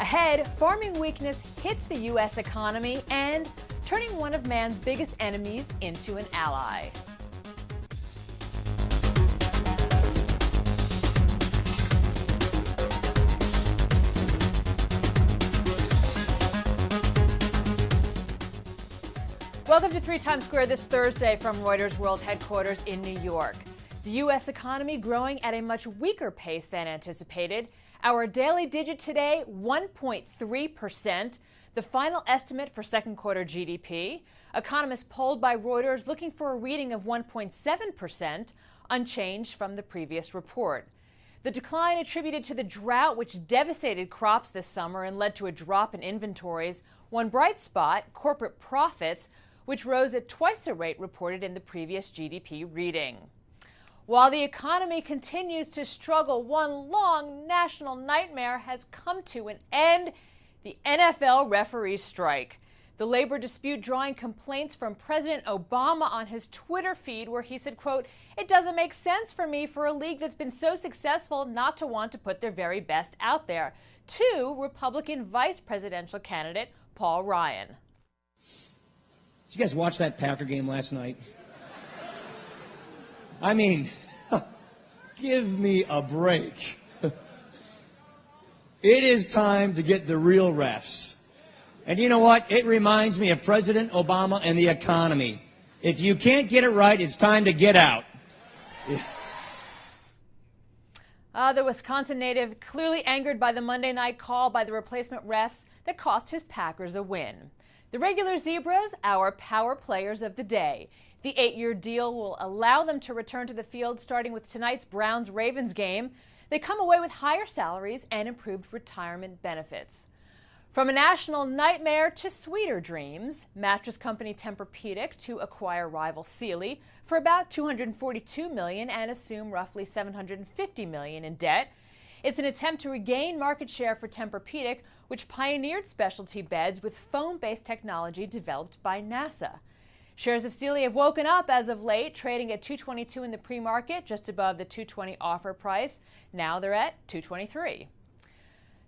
Ahead, farming weakness hits the U.S. economy and turning one of man's biggest enemies into an ally. Welcome to 3 Times Square this Thursday from Reuters World Headquarters in New York. The U.S. economy growing at a much weaker pace than anticipated. Our daily digit today, 1.3%, the final estimate for second quarter GDP. Economists polled by Reuters looking for a reading of 1.7%, unchanged from the previous report. The decline attributed to the drought, which devastated crops this summer and led to a drop in inventories. One bright spot, corporate profits, which rose at twice the rate reported in the previous GDP reading. While the economy continues to struggle, one long national nightmare has come to an end: the NFL referee strike. The labor dispute drawing complaints from President Obama on his Twitter feed, where he said, quote, "It doesn't make sense for me for a league that's been so successful not to want to put their very best out there," to Republican vice presidential candidate Paul Ryan. Did you guys watch that Packer game last night? I mean, give me a break. It is time to get the real refs. And you know what? It reminds me of President Obama and the economy. If you can't get it right, it's time to get out. The Wisconsin native clearly angered by the Monday night call by the replacement refs that cost his Packers a win. The regular Zebras, our power players of the day. The 8-year deal will allow them to return to the field starting with tonight's Browns-Ravens game. They come away with higher salaries and improved retirement benefits. From a national nightmare to sweeter dreams, mattress company Tempur-Pedic to acquire rival Sealy for about $242 million and assume roughly $750 million in debt. It's an attempt to regain market share for Tempur-Pedic, which pioneered specialty beds with foam-based technology developed by NASA. Shares of Sealy have woken up as of late, trading at $222 in the pre-market, just above the $220 offer price. Now they're at $223.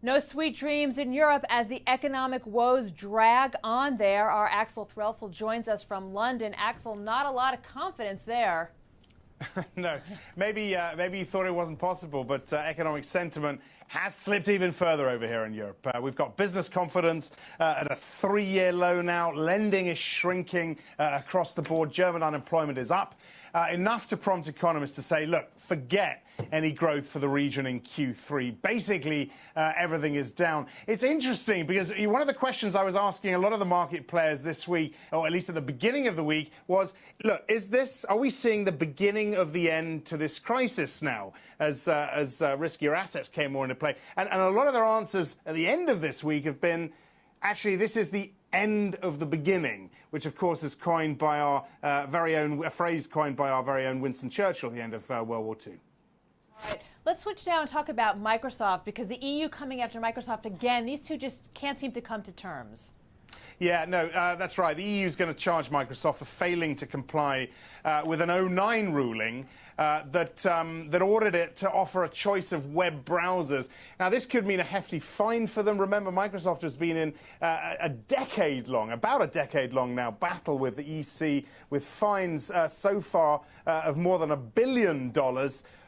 No sweet dreams in Europe as the economic woes drag on there. Our Axel Threlfel joins us from London. Axel, not a lot of confidence there. No, maybe you thought it wasn't possible, but economic sentiment has slipped even further over here in Europe. We've got business confidence at a 3-year low now. Lending is shrinking across the board. German unemployment is up. Enough to prompt economists to say, look, forget any growth for the region in Q3. Basically, everything is down. It's interesting because one of the questions I was asking a lot of the market players this week, or at least at the beginning of the week, was, look, are we seeing the beginning of the end to this crisis now as riskier assets came more into play? And a lot of their answers at the end of this week have been, actually, this is the end of the beginning, which of course is coined by our a phrase coined by our very own Winston Churchill at the end of World War II. All right, let's switch now and talk about Microsoft, because the EU coming after Microsoft again. These two just can't seem to come to terms. Yeah, no, that's right. The EU is going to charge Microsoft for failing to comply with an 2009 ruling that ordered it to offer a choice of web browsers. Now, this could mean a hefty fine for them. Remember, Microsoft has been in about a decade long now, battle with the EC, with fines so far of more than $1 billion.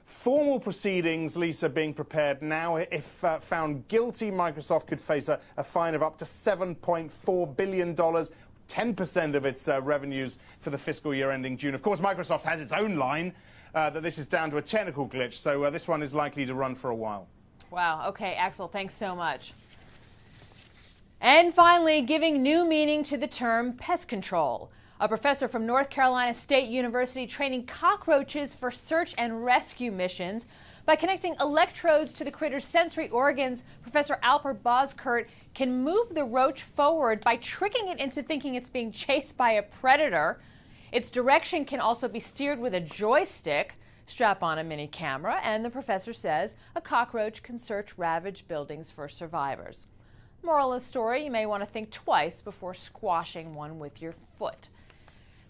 Formal proceedings, Lisa, being prepared now. If found guilty, Microsoft could face a fine of up to $7.4 billion, 10% of its revenues for the fiscal year ending June. Of course, Microsoft has its own line that this is down to a technical glitch, so this one is likely to run for a while. Wow. Okay, Axel, thanks so much. And finally, giving new meaning to the term pest control. A professor from North Carolina State University training cockroaches for search and rescue missions. By connecting electrodes to the critter's sensory organs, Professor Alper Boskurt can move the roach forward by tricking it into thinking it's being chased by a predator. Its direction can also be steered with a joystick. Strap on a mini camera, and the professor says a cockroach can search ravaged buildings for survivors. Moral of the story, you may want to think twice before squashing one with your foot.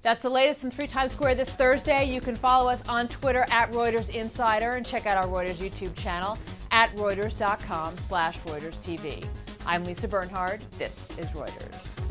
That's the latest in 3 Times Square this Thursday. You can follow us on Twitter at Reuters Insider and check out our Reuters YouTube channel at Reuters.com/ReutersTV. I'm Lisa Bernhard. This is Reuters.